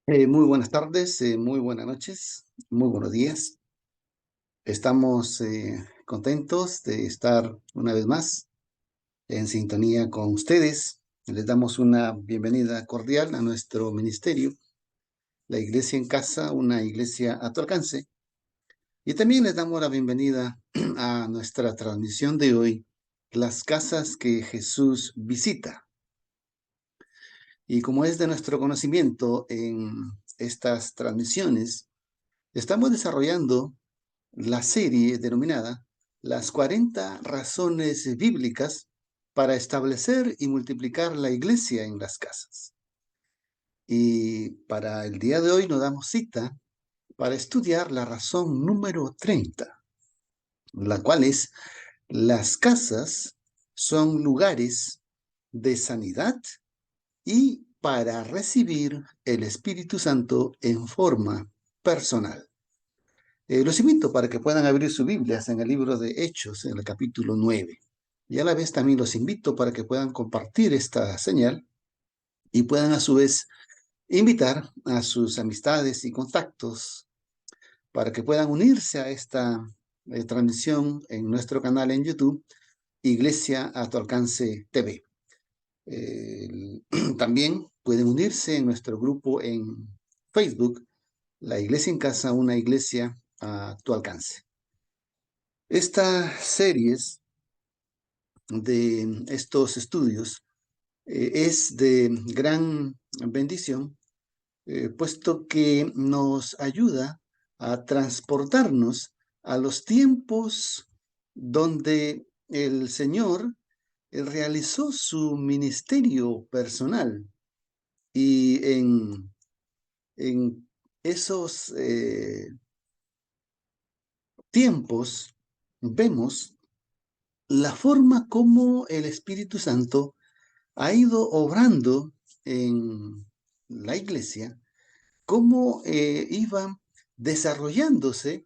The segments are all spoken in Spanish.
Muy buenas tardes, muy buenas noches, muy buenos días. Estamos contentos de estar una vez más en sintonía con ustedes. Les damos una bienvenida cordial a nuestro ministerio, la Iglesia en Casa, una iglesia a tu alcance. Y también les damos la bienvenida a nuestra transmisión de hoy, las casas que Jesús visita. Y como es de nuestro conocimiento en estas transmisiones, estamos desarrollando la serie denominada Las 40 razones bíblicas para establecer y multiplicar la iglesia en las casas. Y para el día de hoy nos damos cita para estudiar la razón número 30, la cual es: las casas son lugares de sanidad y para recibir el Espíritu Santo en forma personal. Los invito para que puedan abrir sus Biblias en el libro de Hechos, en el capítulo 9. Y a la vez también los invito para que puedan compartir esta señal y puedan a su vez invitar a sus amistades y contactos para que puedan unirse a esta transmisión en nuestro canal en YouTube, Iglesia a tu alcance TV. También pueden unirse en nuestro grupo en Facebook, La Iglesia en Casa, una iglesia a tu alcance. Estas series de estos estudios es de gran bendición, puesto que nos ayuda a transportarnos a los tiempos donde el Señor realizó su ministerio personal y en esos tiempos vemos la forma como el Espíritu Santo ha ido obrando en la iglesia, cómo iban desarrollándose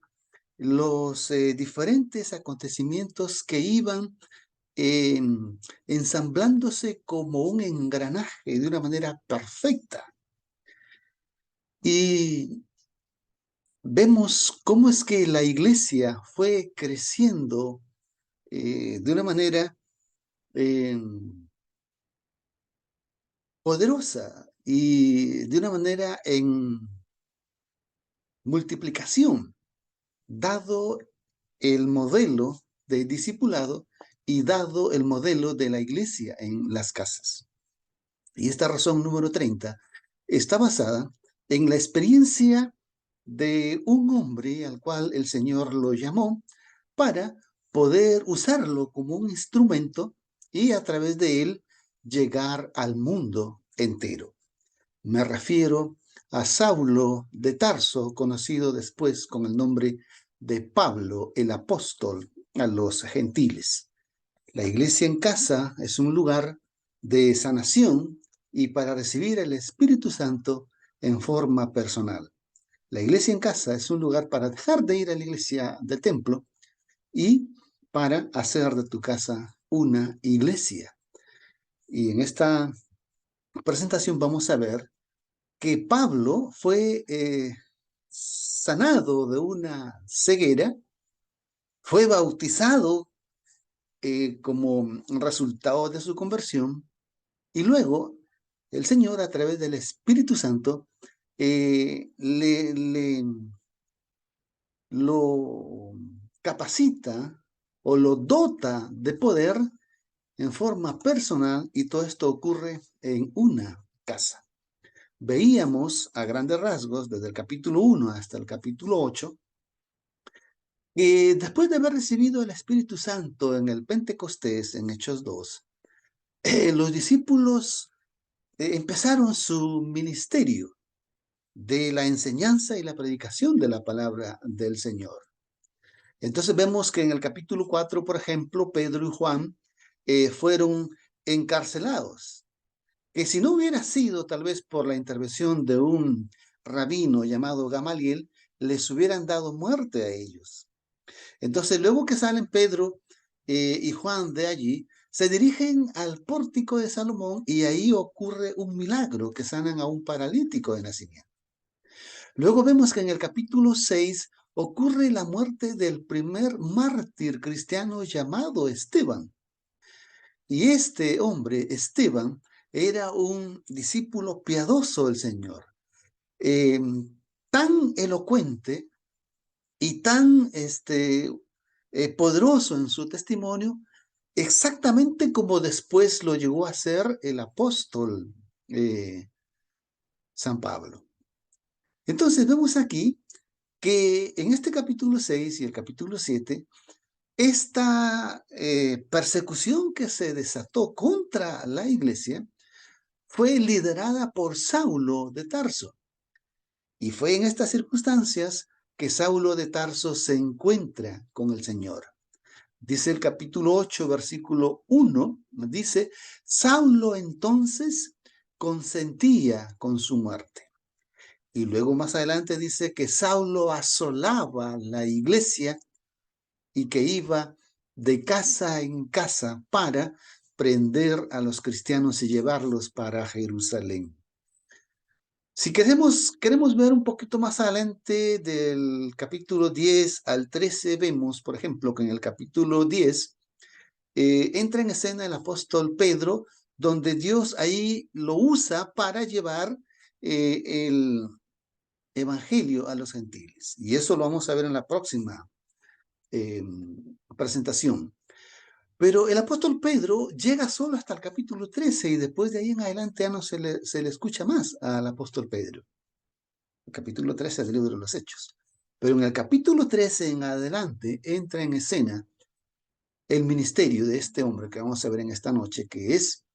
los diferentes acontecimientos que iban eh, ensamblándose como un engranaje de una manera perfecta. Y vemos cómo es que la iglesia fue creciendo de una manera eh, poderosa y de una manera en multiplicación, dado el modelo de discipulado y dado el modelo de la iglesia en las casas. Y esta razón número 30 está basada en la experiencia de un hombre al cual el Señor lo llamó para poder usarlo como un instrumento y a través de él llegar al mundo entero. Me refiero a Saulo de Tarso, conocido después con el nombre de Pablo, el apóstol a los gentiles. La iglesia en casa es un lugar de sanación y para recibir el Espíritu Santo en forma personal. La iglesia en casa es un lugar para dejar de ir a la iglesia del templo y para hacer de tu casa una iglesia. Y en esta presentación vamos a ver que Pablo fue sanado de una ceguera, fue bautizado como resultado de su conversión y luego el Señor a través del Espíritu Santo lo capacita o lo dota de poder en forma personal y todo esto ocurre en una casa. Veíamos a grandes rasgos desde el capítulo 1 hasta el capítulo 8 que después de haber recibido el Espíritu Santo en el Pentecostés, en Hechos 2, los discípulos empezaron su ministerio de la enseñanza y la predicación de la palabra del Señor. Entonces vemos que en el capítulo 4, por ejemplo, Pedro y Juan fueron encarcelados, que si no hubiera sido tal vez por la intervención de un rabino llamado Gamaliel, les hubieran dado muerte a ellos. Entonces, luego que salen Pedro y Juan de allí, se dirigen al pórtico de Salomón y ahí ocurre un milagro que sanan a un paralítico de nacimiento. Luego vemos que en el capítulo 6 ocurre la muerte del primer mártir cristiano llamado Esteban. Y este hombre, Esteban, era un discípulo piadoso del Señor, eh, tan elocuente y tan poderoso en su testimonio, exactamente como después lo llegó a ser el apóstol San Pablo. Entonces vemos aquí que en este capítulo 6 y el capítulo 7, esta persecución que se desató contra la iglesia fue liderada por Saulo de Tarso. Y fue en estas circunstancias que Saulo de Tarso se encuentra con el Señor. Dice el capítulo 8, versículo 1, dice, Saulo entonces consentía con su muerte. Y luego más adelante dice que Saulo asolaba la iglesia y que iba de casa en casa para prender a los cristianos y llevarlos para Jerusalén. Si queremos ver un poquito más adelante del capítulo 10 al 13, vemos, por ejemplo, que en el capítulo 10 entra en escena el apóstol Pedro, donde Dios ahí lo usa para llevar el evangelio a los gentiles. Y eso lo vamos a ver en la próxima presentación. Pero el apóstol Pedro llega solo hasta el capítulo 13 y después de ahí en adelante ya no se le escucha más al apóstol Pedro. El capítulo 13 del libro de los Hechos. Pero en el capítulo 13 en adelante entra en escena el ministerio de este hombre que vamos a ver en esta noche, que es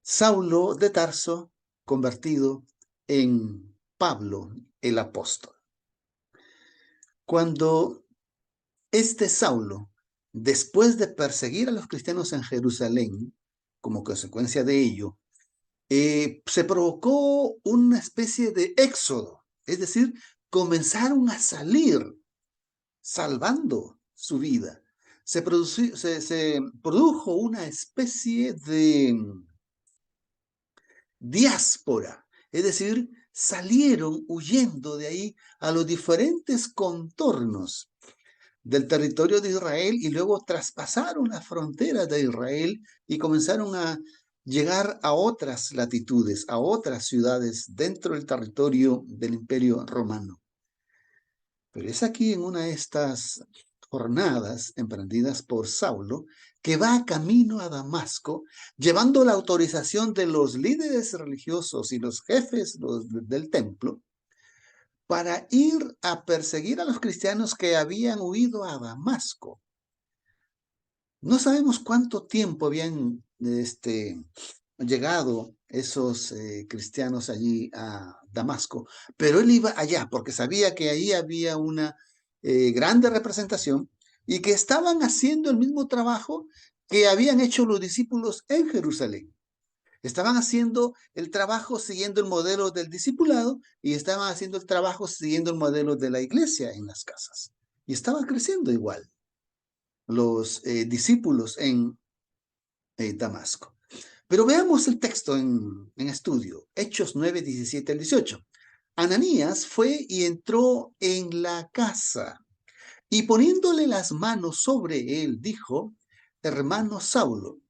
Saulo de Tarso, convertido en Pablo el apóstol. Cuando este Saulo, después de perseguir a los cristianos en Jerusalén, como consecuencia de ello, se provocó una especie de éxodo, es decir, comenzaron a salir salvando su vida. Se produjo una especie de diáspora, es decir, salieron huyendo de ahí a los diferentes contornos del territorio de Israel y luego traspasaron las fronteras de Israel y comenzaron a llegar a otras latitudes, a otras ciudades dentro del territorio del Imperio Romano. Pero es aquí en una de estas jornadas emprendidas por Saulo que va camino a Damasco, llevando la autorización de los líderes religiosos y los jefes del templo para ir a perseguir a los cristianos que habían huido a Damasco. No sabemos cuánto tiempo habían llegado esos cristianos allí a Damasco, pero él iba allá porque sabía que ahí había una grande representación y que estaban haciendo el mismo trabajo que habían hecho los discípulos en Jerusalén. Estaban haciendo el trabajo siguiendo el modelo del discipulado y estaban haciendo el trabajo siguiendo el modelo de la iglesia en las casas. Y estaban creciendo igual los discípulos en Damasco. Pero veamos el texto en estudio, Hechos 9, 17 al 18. Ananías fue y entró en la casa y poniéndole las manos sobre él, dijo, hermano Saulo,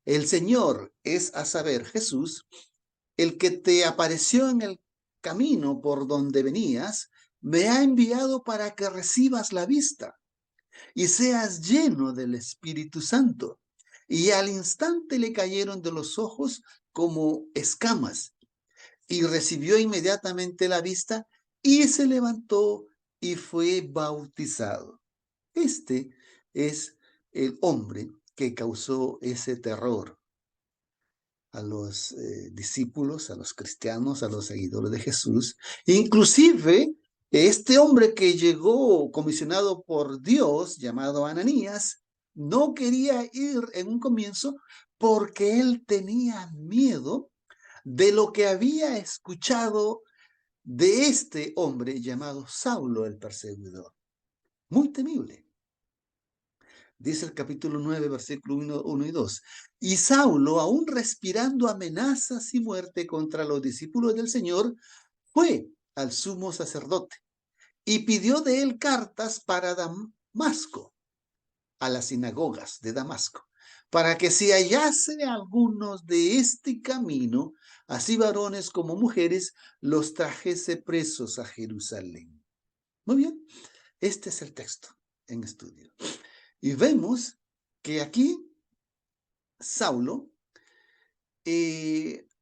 el Señor es a saber Jesús, el que te apareció en el camino por donde venías, me ha enviado para que recibas la vista y seas lleno del Espíritu Santo. Y al instante le cayeron de los ojos como escamas, y recibió inmediatamente la vista, y se levantó y fue bautizado. Este es el hombre que causó ese terror a los discípulos, a los cristianos, a los seguidores de Jesús. Inclusive, este hombre que llegó comisionado por Dios, llamado Ananías, no quería ir en un comienzo porque él tenía miedo de lo que había escuchado de este hombre llamado Saulo el perseguidor. Muy temible. Dice el capítulo 9, versículo 1 y 2. Y Saulo, aún respirando amenazas y muerte contra los discípulos del Señor, fue al sumo sacerdote y pidió de él cartas para Damasco, a las sinagogas de Damasco, para que si hallase algunos de este camino, así varones como mujeres, los trajese presos a Jerusalén. Muy bien, este es el texto en estudio. Y vemos que aquí Saulo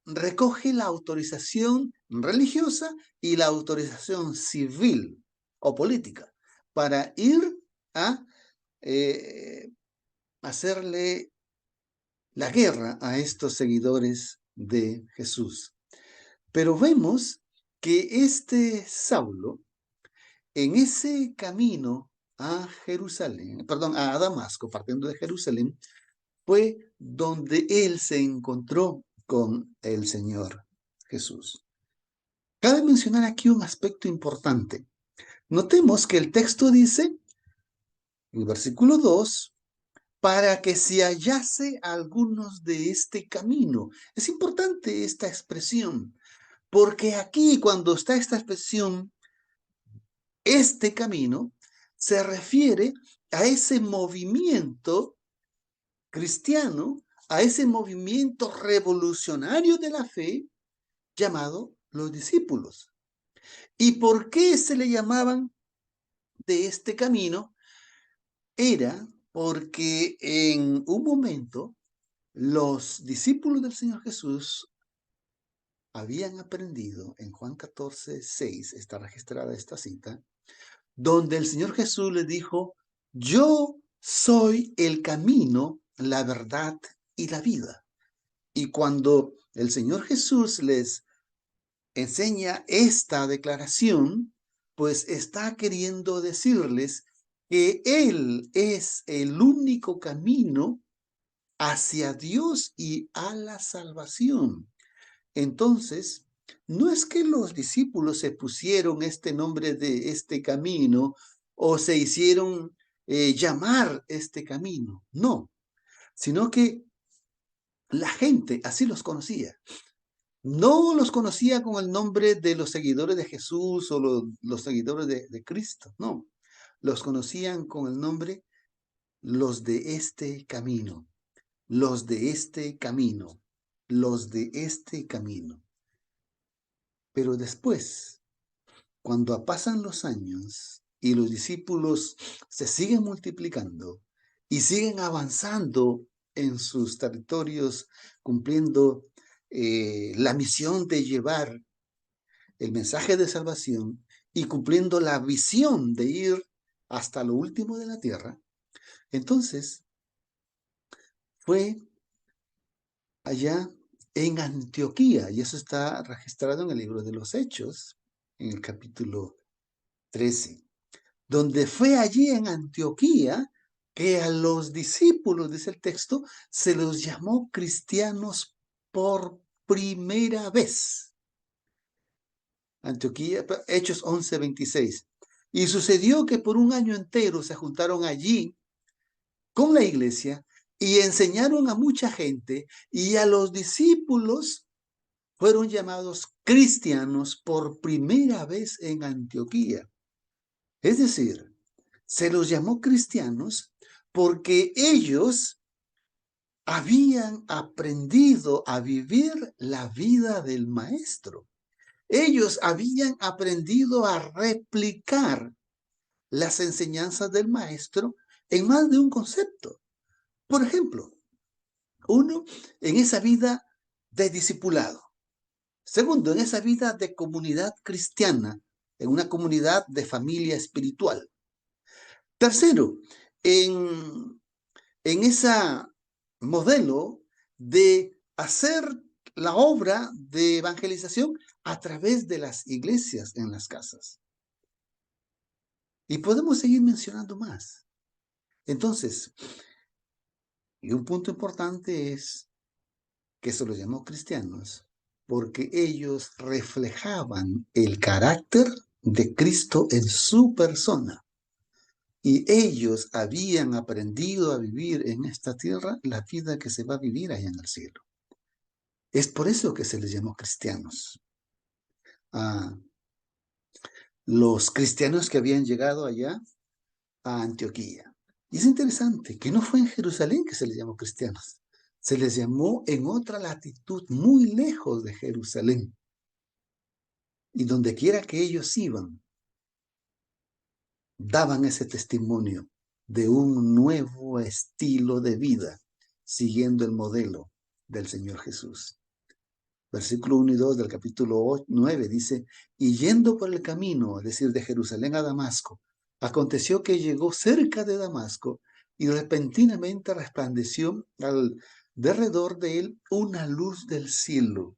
recoge la autorización religiosa y la autorización civil o política para ir a hacerle la guerra a estos seguidores de Jesús. Pero vemos que este Saulo, en ese camino a Jerusalén, perdón, a Damasco, partiendo de Jerusalén, fue donde él se encontró con el Señor Jesús. Cabe mencionar aquí un aspecto importante. Notemos que el texto dice, en el versículo 2, para que se hallase algunos de este camino. Es importante esta expresión, porque aquí cuando está esta expresión, este camino, se refiere a ese movimiento cristiano, a ese movimiento revolucionario de la fe llamado los discípulos. ¿Y por qué se le llamaban de este camino? Era porque en un momento los discípulos del Señor Jesús habían aprendido, en Juan 14:6 está registrada esta cita, donde el Señor Jesús les dijo, yo soy el camino, la verdad y la vida. Y cuando el Señor Jesús les enseña esta declaración, pues está queriendo decirles que Él es el único camino hacia Dios y a la salvación. Entonces, no es que los discípulos se pusieron este nombre de este camino o se hicieron llamar este camino, no, sino que la gente así los conocía. No los conocía con el nombre de los seguidores de Jesús o los seguidores de Cristo, no. Los conocían con el nombre los de este camino, los de este camino, los de este camino. Pero después, cuando pasan los años y los discípulos se siguen multiplicando y siguen avanzando en sus territorios, cumpliendo la misión de llevar el mensaje de salvación y cumpliendo la visión de ir hasta lo último de la tierra, entonces fue allá en Antioquía, y eso está registrado en el libro de los Hechos, en el capítulo 13, donde fue allí en Antioquía que a los discípulos, dice el texto, se los llamó cristianos por primera vez. Antioquía, Hechos 11:26. Y sucedió que por un año entero se juntaron allí con la iglesia y enseñaron a mucha gente, y a los discípulos fueron llamados cristianos por primera vez en Antioquía. Es decir, se los llamó cristianos porque ellos habían aprendido a vivir la vida del maestro. Ellos habían aprendido a replicar las enseñanzas del maestro en más de un concepto. Por ejemplo, uno, en esa vida de discipulado. Segundo, en esa vida de comunidad cristiana, en una comunidad de familia espiritual. Tercero, en ese modelo de hacer la obra de evangelización a través de las iglesias en las casas. Y podemos seguir mencionando más. Entonces, y un punto importante es que se los llamó cristianos porque ellos reflejaban el carácter de Cristo en su persona. Y ellos habían aprendido a vivir en esta tierra la vida que se va a vivir allá en el cielo. Es por eso que se les llamó cristianos. Los cristianos que habían llegado allá a Antioquía. Y es interesante que no fue en Jerusalén que se les llamó cristianos. Se les llamó en otra latitud, muy lejos de Jerusalén. Y donde quiera que ellos iban, daban ese testimonio de un nuevo estilo de vida, siguiendo el modelo del Señor Jesús. Versículo 1 y 2 del capítulo 9 dice, y yendo por el camino, es decir, de Jerusalén a Damasco, aconteció que llegó cerca de Damasco y repentinamente resplandeció al derredor de él una luz del cielo.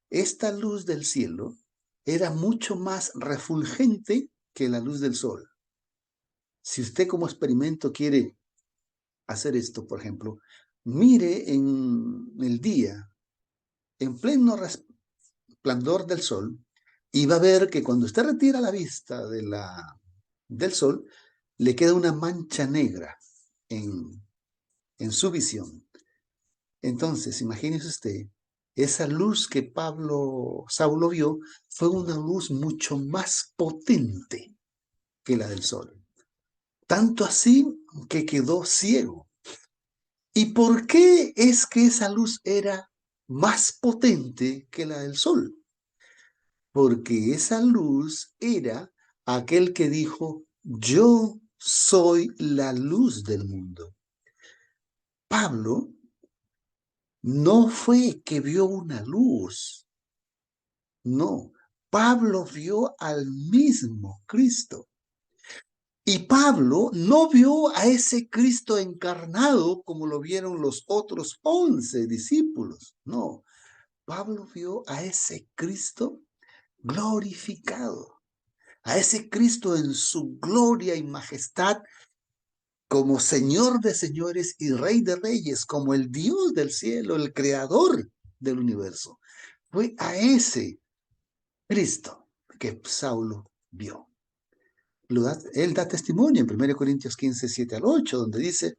Esta luz del cielo era mucho más refulgente que la luz del sol. Si usted como experimento quiere hacer esto, por ejemplo, mire en el día, en pleno resplandor del sol, y va a ver que cuando usted retira la vista del sol, le queda una mancha negra en su visión. Entonces, imagínese usted, esa luz que Saulo vio, fue una luz mucho más potente que la del sol. Tanto así que quedó ciego. ¿Y por qué es que esa luz era más potente que la del sol? Porque esa luz era aquel que dijo, yo soy la luz del mundo. Pablo no fue que vio una luz, no, Pablo vio al mismo Cristo. Y Pablo no vio a ese Cristo encarnado como lo vieron los otros 11 discípulos, no. Pablo vio a ese Cristo glorificado, a ese Cristo en su gloria y majestad como Señor de señores y Rey de reyes, como el Dios del cielo, el creador del universo. Fue a ese Cristo que Saulo vio. Él da testimonio en 1 Corintios 15, 7 al 8, donde dice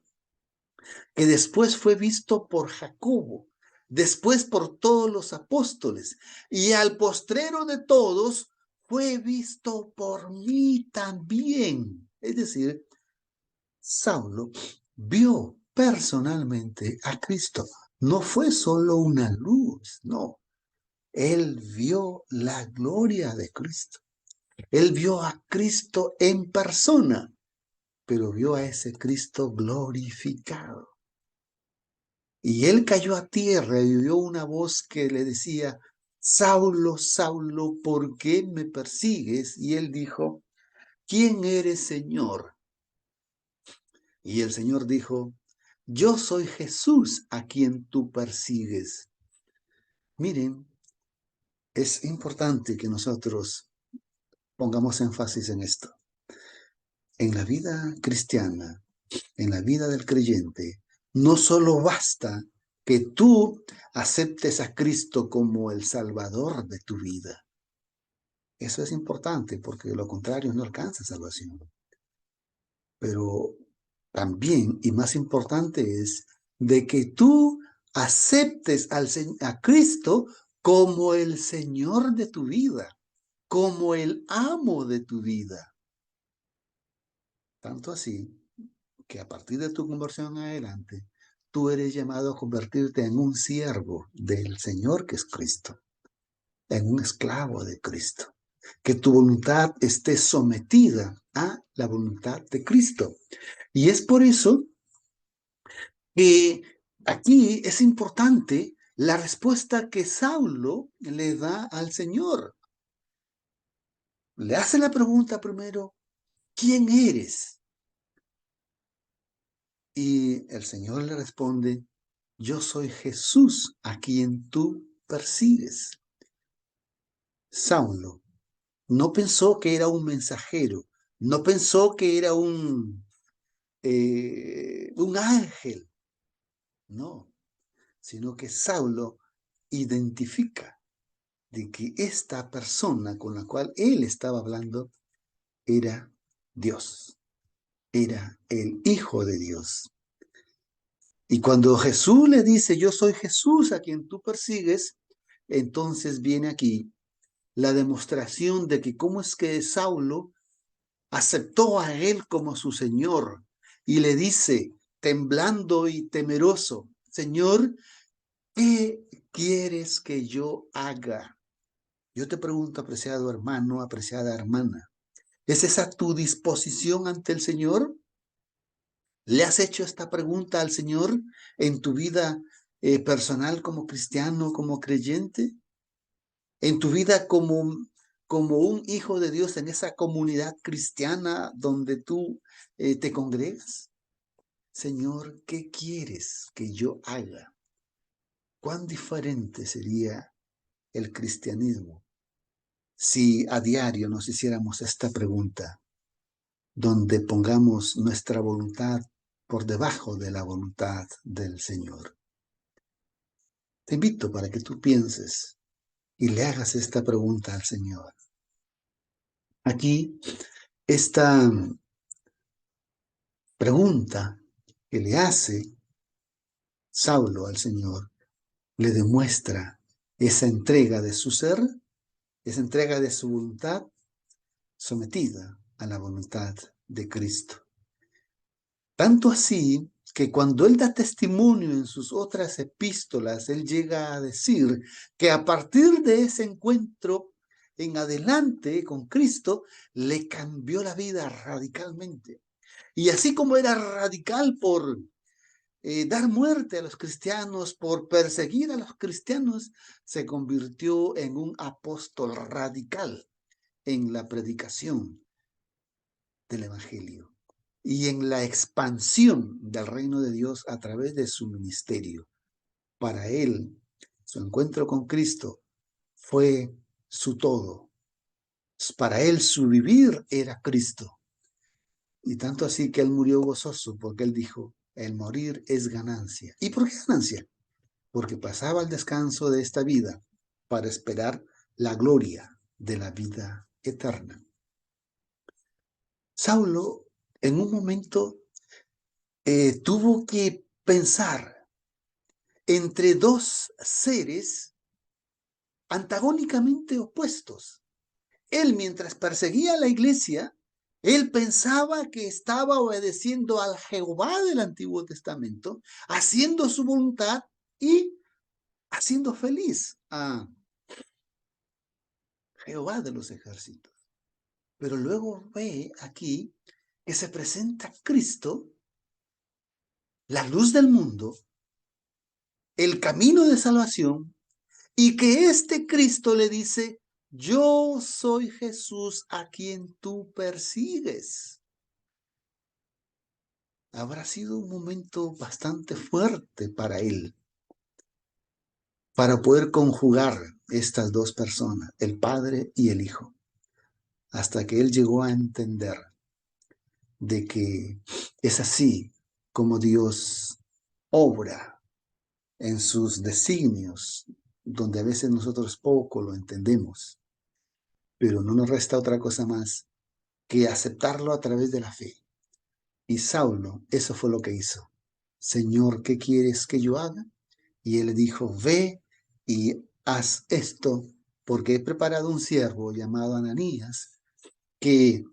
que después fue visto por Jacobo, después por todos los apóstoles, y al postrero de todos fue visto por mí también. Es decir, Saulo vio personalmente a Cristo. No fue solo una luz, no. Él vio la gloria de Cristo. Él vio a Cristo en persona, pero vio a ese Cristo glorificado. Y él cayó a tierra y oyó una voz que le decía, Saulo, Saulo, ¿por qué me persigues? Y él dijo, ¿quién eres, Señor? Y el Señor dijo, yo soy Jesús a quien tú persigues. Miren, es importante que nosotros pongamos énfasis en esto. En la vida cristiana, en la vida del creyente, no solo basta que tú aceptes a Cristo como el Salvador de tu vida. Eso es importante porque de lo contrario no alcanza salvación. Pero también, y más importante, es de que tú aceptes a Cristo como el Señor de tu vida, como el amo de tu vida. Tanto así que a partir de tu conversión en adelante, tú eres llamado a convertirte en un siervo del Señor que es Cristo, en un esclavo de Cristo. Que tu voluntad esté sometida a la voluntad de Cristo. Y es por eso que aquí es importante la respuesta que Saulo le da al Señor. Le hace la pregunta primero, ¿quién eres? Y el Señor le responde, yo soy Jesús a quien tú persigues. Saulo no pensó que era un mensajero, no pensó que era un ángel, no, sino que Saulo identifica de que esta persona con la cual él estaba hablando era Dios. era el Hijo de Dios. Y cuando Jesús le dice, yo soy Jesús a quien tú persigues, entonces viene aquí la demostración de que cómo es que Saulo aceptó a él como su Señor y le dice, temblando y temeroso, Señor, ¿qué quieres que yo haga? Yo te pregunto, apreciado hermano, apreciada hermana, ¿es esa tu disposición ante el Señor? ¿Le has hecho esta pregunta al Señor en tu vida personal como cristiano, como creyente? ¿En tu vida como un hijo de Dios en esa comunidad cristiana donde tú te congregas? Señor, ¿qué quieres que yo haga? ¿Cuán diferente sería el cristianismo si a diario nos hiciéramos esta pregunta, donde pongamos nuestra voluntad por debajo de la voluntad del Señor? Te invito para que tú pienses y le hagas esta pregunta al Señor. Aquí, esta pregunta que le hace Saulo al Señor le demuestra esa entrega de su ser, esa entrega de su voluntad sometida a la voluntad de Cristo. Tanto así que cuando él da testimonio en sus otras epístolas, él llega a decir que a partir de ese encuentro en adelante con Cristo, le cambió la vida radicalmente. Y así como era radical por dar muerte a los cristianos, por perseguir a los cristianos, se convirtió en un apóstol radical en la predicación del Evangelio y en la expansión del reino de Dios a través de su ministerio. Para él, su encuentro con Cristo fue su todo. Para él, su vivir era Cristo. Y tanto así que él murió gozoso porque él dijo, el morir es ganancia. ¿Y por qué ganancia? Porque pasaba el descanso de esta vida para esperar la gloria de la vida eterna. Saulo, en un momento, tuvo que pensar entre dos seres antagónicamente opuestos. Él, mientras perseguía a la iglesia, él pensaba que estaba obedeciendo al Jehová del Antiguo Testamento, haciendo su voluntad y haciendo feliz a Jehová de los ejércitos. Pero luego ve aquí que se presenta Cristo, la luz del mundo, el camino de salvación, y que este Cristo le dice, yo soy Jesús a quien tú persigues. Habrá sido un momento bastante fuerte para él, para poder conjugar estas dos personas, el Padre y el Hijo, hasta que él llegó a entender de que es así como Dios obra en sus designios, donde a veces nosotros poco lo entendemos, pero no nos resta otra cosa más que aceptarlo a través de la fe. Y Saulo, eso fue lo que hizo. Señor, ¿qué quieres que yo haga? Y él le dijo, ve y haz esto, porque he preparado un siervo llamado Ananías, que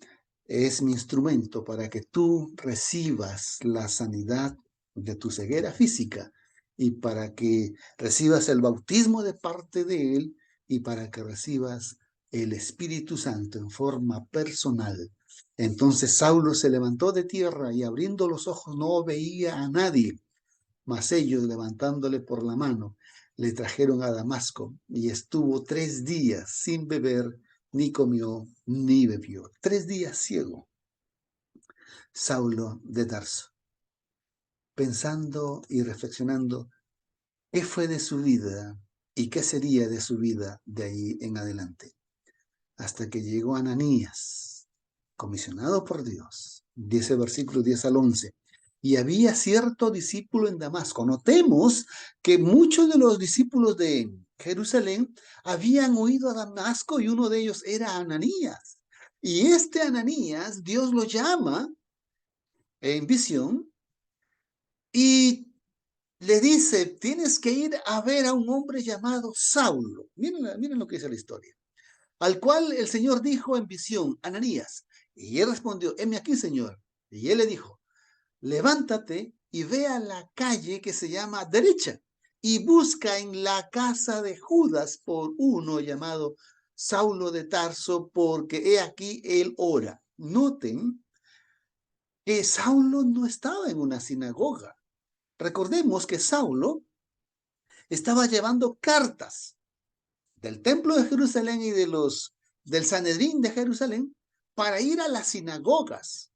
es mi instrumento para que tú recibas la sanidad de tu ceguera física y para que recibas el bautismo de parte de él y para que recibas el Espíritu Santo en forma personal. Entonces Saulo se levantó de tierra y abriendo los ojos no veía a nadie, mas ellos levantándole por la mano le trajeron a Damasco y estuvo 3 días sin beber, ni comió, ni bebió. 3 días ciego. Saulo de Tarso, pensando y reflexionando qué fue de su vida y qué sería de su vida de ahí en adelante. Hasta que llegó Ananías, comisionado por Dios, dice versículo 10 al 11. Y había cierto discípulo en Damasco. Notemos que muchos de los discípulos de Jerusalén habían oído a Damasco y uno de ellos era Ananías. Y este Ananías, Dios lo llama en visión y le dice, tienes que ir a ver a un hombre llamado Saulo. Miren lo que dice la historia. Al cual el Señor dijo en visión, Ananías. Y él respondió, heme aquí, Señor. Y él le dijo, levántate y ve a la calle que se llama derecha y busca en la casa de Judas por uno llamado Saulo de Tarso, porque he aquí él ora. Noten que Saulo no estaba en una sinagoga. Recordemos que Saulo estaba llevando cartas del templo de Jerusalén y del Sanedrín de Jerusalén para ir a las sinagogas.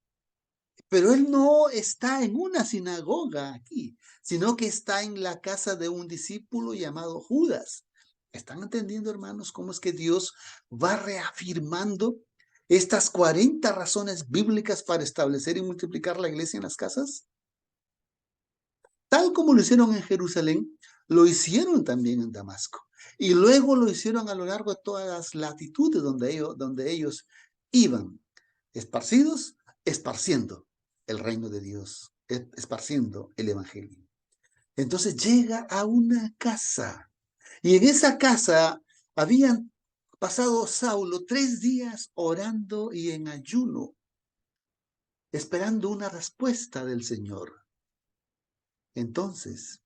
Pero él no está en una sinagoga aquí, sino que está en la casa de un discípulo llamado Judas. ¿Están entendiendo, hermanos, cómo es que Dios va reafirmando estas 40 razones bíblicas para establecer y multiplicar la iglesia en las casas? Tal como lo hicieron en Jerusalén, lo hicieron también en Damasco. Y luego lo hicieron a lo largo de todas las latitudes donde ellos iban, esparcidos, esparciendo el reino de Dios, esparciendo el evangelio. Entonces llega a una casa y en esa casa habían pasado Saulo 3 días orando y en ayuno, esperando una respuesta del Señor. Entonces,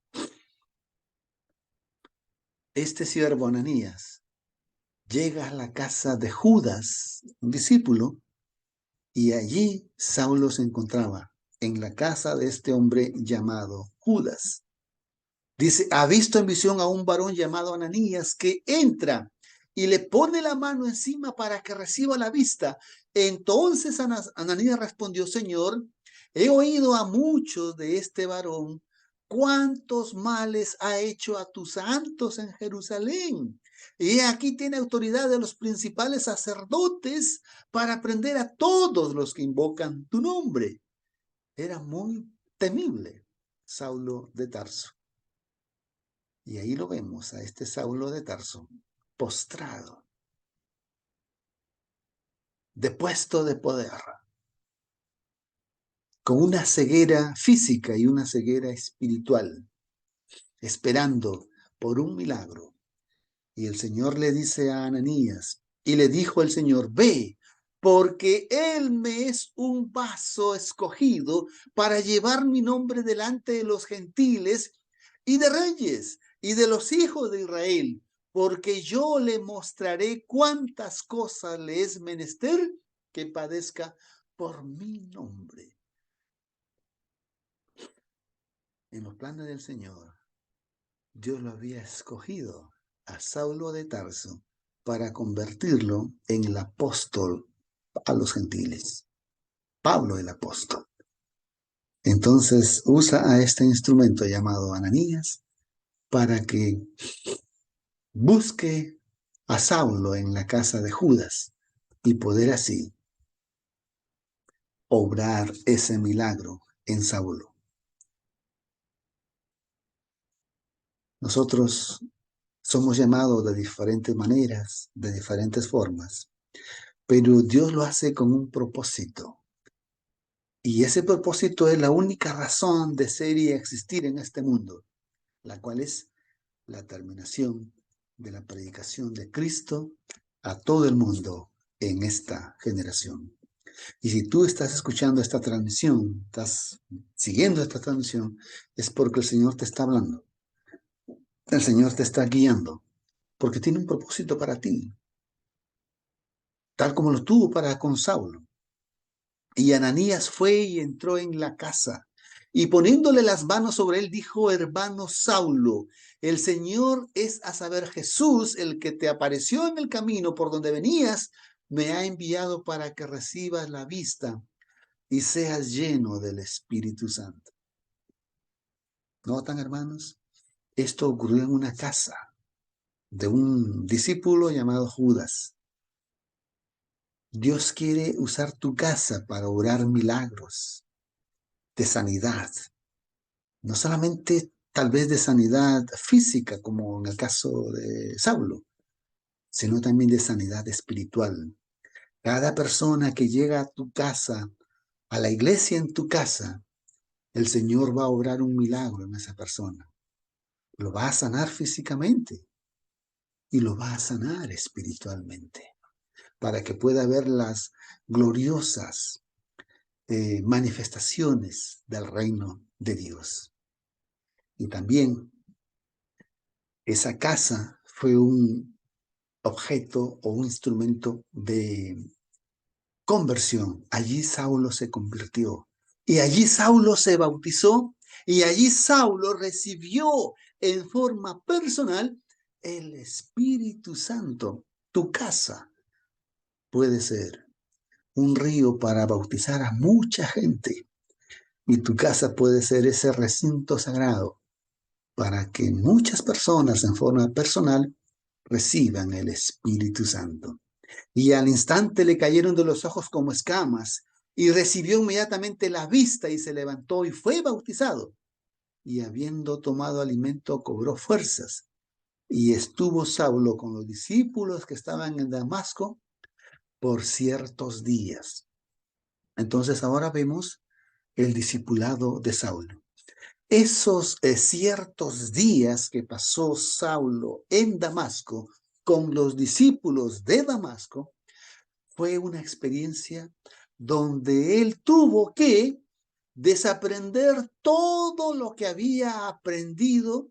este siervo Ananías llega a la casa de Judas, un discípulo, y allí Saulo se encontraba, en la casa de este hombre llamado Judas. Dice, ha visto en visión a un varón llamado Ananías que entra y le pone la mano encima para que reciba la vista. Entonces Ananías respondió, Señor, he oído a muchos de este varón cuántos males ha hecho a tus santos en Jerusalén. Y aquí tiene autoridad de los principales sacerdotes para prender a todos los que invocan tu nombre. Era muy temible Saulo de Tarso. Y ahí lo vemos a este Saulo de Tarso, postrado, depuesto de poder, con una ceguera física y una ceguera espiritual, esperando por un milagro. Y el Señor le dice a Ananías, y le dijo el Señor, ve, porque él me es un vaso escogido para llevar mi nombre delante de los gentiles y de reyes y de los hijos de Israel, porque yo le mostraré cuántas cosas le es menester que padezca por mi nombre. En los planes del Señor, Dios lo había escogido a Saulo de Tarso para convertirlo en el apóstol a los gentiles. Pablo el apóstol. Entonces usa a este instrumento llamado Ananías para que busque a Saulo en la casa de Judas y poder así obrar ese milagro en Saulo. Nosotros somos llamados de diferentes maneras, de diferentes formas, pero Dios lo hace con un propósito. Y ese propósito es la única razón de ser y existir en este mundo, la cual es la terminación de la predicación de Cristo a todo el mundo en esta generación. Y si tú estás escuchando esta transmisión, estás siguiendo esta transmisión, es porque el Señor te está hablando. El Señor te está guiando, porque tiene un propósito para ti, tal como lo tuvo para con Saulo. Y Ananías fue y entró en la casa, y poniéndole las manos sobre él, dijo, hermano Saulo, el Señor es a saber Jesús, el que te apareció en el camino por donde venías, me ha enviado para que recibas la vista y seas lleno del Espíritu Santo. ¿Notan, hermanos? Esto ocurrió en una casa de un discípulo llamado Judas. Dios quiere usar tu casa para obrar milagros de sanidad. No solamente tal vez de sanidad física, como en el caso de Saulo, sino también de sanidad espiritual. Cada persona que llega a tu casa a la iglesia en tu casa, el Señor va a obrar un milagro en esa persona. Lo va a sanar físicamente y lo va a sanar espiritualmente, para que pueda ver las gloriosas manifestaciones del reino de Dios. Y también esa casa fue un objeto o un instrumento de conversión. Allí Saulo se convirtió y allí Saulo se bautizó y allí Saulo recibió en forma personal el Espíritu Santo. Tu casa puede ser un río para bautizar a mucha gente y tu casa puede ser ese recinto sagrado para que muchas personas en forma personal reciban el Espíritu Santo. Y al instante le cayeron de los ojos como escamas, y recibió inmediatamente la vista y se levantó y fue bautizado. Y habiendo tomado alimento, cobró fuerzas. Y estuvo Saulo con los discípulos que estaban en Damasco por ciertos días. Entonces ahora vemos el discipulado de Saulo. Esos ciertos días que pasó Saulo en Damasco con los discípulos de Damasco fue una experiencia donde él tuvo que desaprender todo lo que había aprendido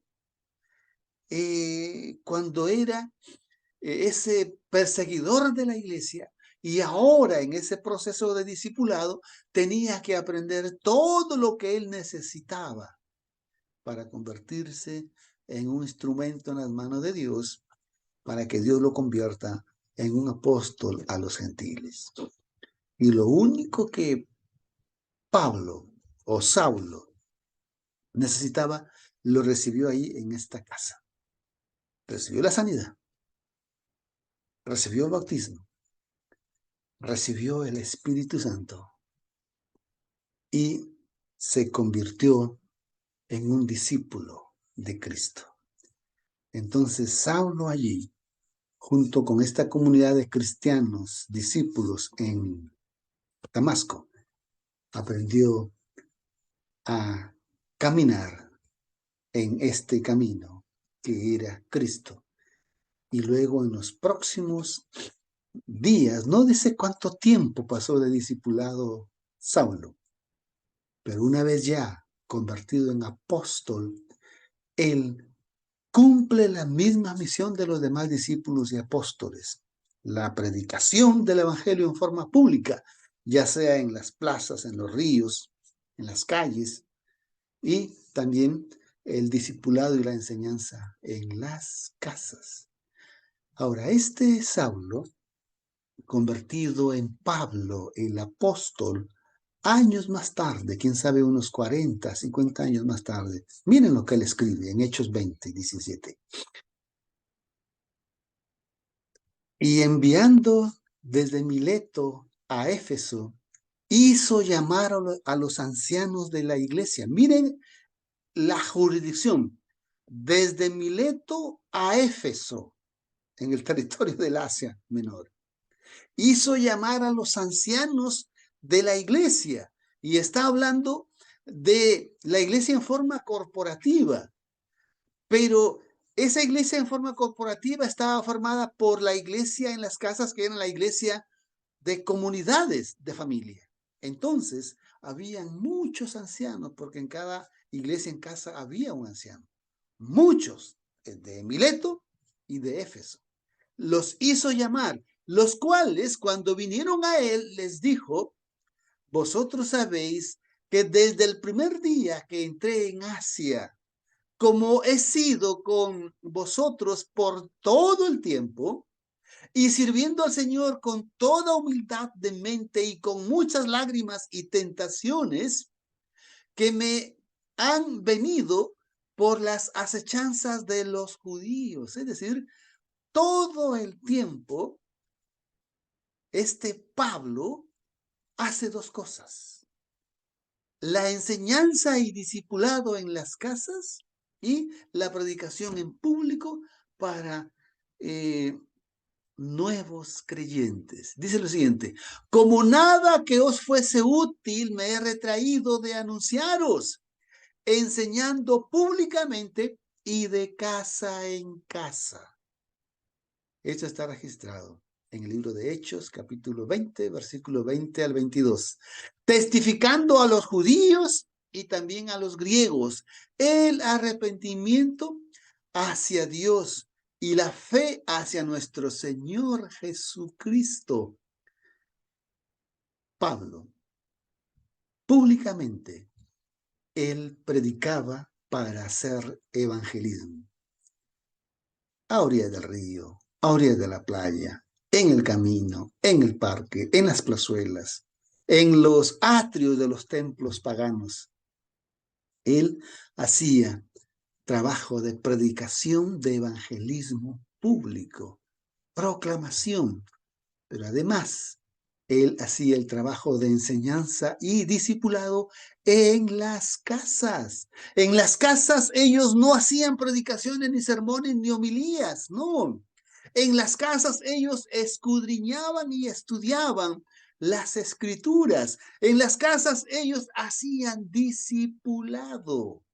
cuando era ese perseguidor de la iglesia, y ahora en ese proceso de discipulado tenía que aprender todo lo que él necesitaba para convertirse en un instrumento en las manos de Dios, para que Dios lo convierta en un apóstol a los gentiles. Y lo único que Pablo o Saulo necesitaba, lo recibió ahí en esta casa. Recibió la sanidad, recibió el bautismo, recibió el Espíritu Santo y se convirtió en un discípulo de Cristo. Entonces Saulo allí, junto con esta comunidad de cristianos, discípulos en Damasco, aprendió a caminar en este camino que era Cristo. Y luego en los próximos días, no dice cuánto tiempo pasó de discipulado Saulo, pero una vez ya convertido en apóstol, él cumple la misma misión de los demás discípulos y apóstoles: la predicación del evangelio en forma pública, ya sea en las plazas, en los ríos, en las calles, y también el discipulado y la enseñanza en las casas. Ahora, este Saulo, convertido en Pablo, el apóstol, años más tarde, quién sabe, unos 40, 50 años más tarde, miren lo que él escribe en Hechos 20, 17. Y enviando desde Mileto a Éfeso, hizo llamar a los ancianos de la iglesia. Miren la jurisdicción, desde Mileto a Éfeso, en el territorio del Asia Menor. Hizo llamar a los ancianos de la iglesia, y está hablando de la iglesia en forma corporativa, pero esa iglesia en forma corporativa estaba formada por la iglesia en las casas, que era la iglesia de comunidades de familia. Entonces, habían muchos ancianos, porque en cada iglesia en casa había un anciano. Muchos de Mileto y de Éfeso. Los hizo llamar, los cuales cuando vinieron a él les dijo: vosotros sabéis que desde el primer día que entré en Asia, como he sido con vosotros por todo el tiempo, y sirviendo al Señor con toda humildad de mente y con muchas lágrimas y tentaciones que me han venido por las acechanzas de los judíos. Es decir, todo el tiempo, este Pablo hace dos cosas: la enseñanza y discipulado en las casas y la predicación en público para nuevos creyentes. Dice lo siguiente: como nada que os fuese útil, me he retraído de anunciaros, enseñando públicamente y de casa en casa. Esto está registrado en el libro de Hechos, capítulo 20, versículo 20 al 22, testificando a los judíos y también a los griegos el arrepentimiento hacia Dios y la fe hacia nuestro Señor Jesucristo. Pablo, públicamente, él predicaba para hacer evangelismo. A orillas del río, a orillas de la playa, en el camino, en el parque, en las plazuelas, en los atrios de los templos paganos. Él hacía trabajo de predicación, de evangelismo público, proclamación, pero además él hacía el trabajo de enseñanza y discipulado en las casas. En las casas ellos no hacían predicaciones, ni sermones, ni homilías, no. En las casas ellos escudriñaban y estudiaban las escrituras. En las casas ellos hacían discipulado.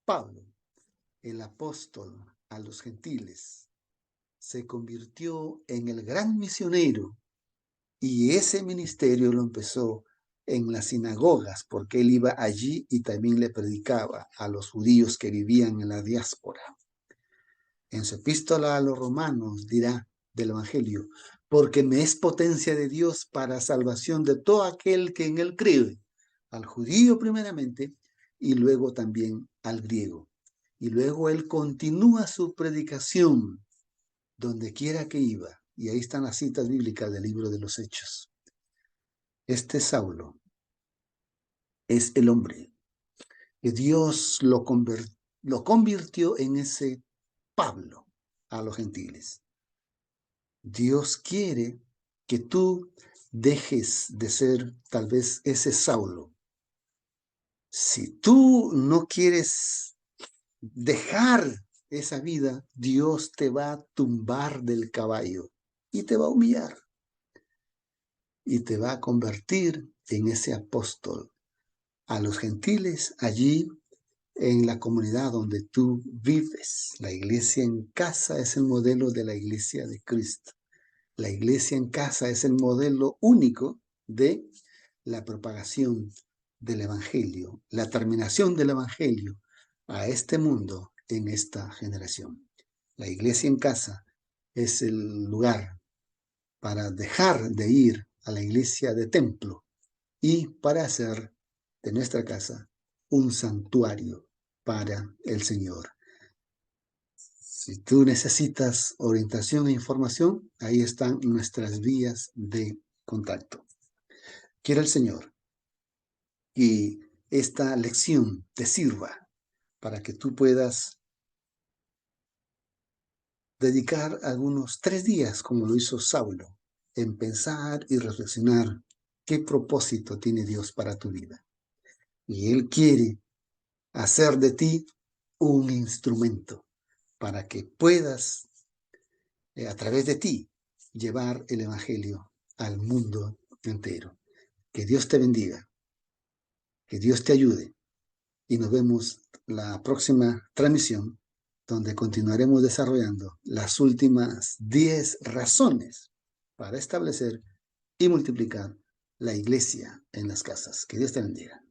Pablo, el apóstol a los gentiles, se convirtió en el gran misionero, y ese ministerio lo empezó en las sinagogas, porque él iba allí y también le predicaba a los judíos que vivían en la diáspora. En su epístola a los romanos dirá del evangelio: porque me es potencia de Dios para salvación de todo aquel que en él cree, al judío primeramente y luego también al griego. Y luego él continúa su predicación donde quiera que iba. Y ahí están las citas bíblicas del libro de los Hechos. Este Saulo es el hombre que Dios lo convirtió en ese Pablo a los gentiles. Dios quiere que tú dejes de ser tal vez ese Saulo. Si tú no quieres dejar esa vida, Dios te va a tumbar del caballo y te va a humillar y te va a convertir en ese apóstol a los gentiles allí en la comunidad donde tú vives. La iglesia en casa es el modelo de la iglesia de Cristo. La iglesia en casa es el modelo único de la propagación del evangelio, la terminación del evangelio a este mundo en esta generación. La iglesia en casa es el lugar para dejar de ir a la iglesia de templo y para hacer de nuestra casa un santuario para el Señor. Si tú necesitas orientación e información, ahí están nuestras vías de contacto. Quiera el Señor que esta lección te sirva para que tú puedas dedicar algunos 3 días, como lo hizo Saulo, en pensar y reflexionar qué propósito tiene Dios para tu vida. Y Él quiere hacer de ti un instrumento para que puedas, a través de ti, llevar el evangelio al mundo entero. Que Dios te bendiga, que Dios te ayude, y nos vemos la próxima transmisión, donde continuaremos desarrollando las últimas 10 razones para establecer y multiplicar la iglesia en las casas. Que Dios te bendiga.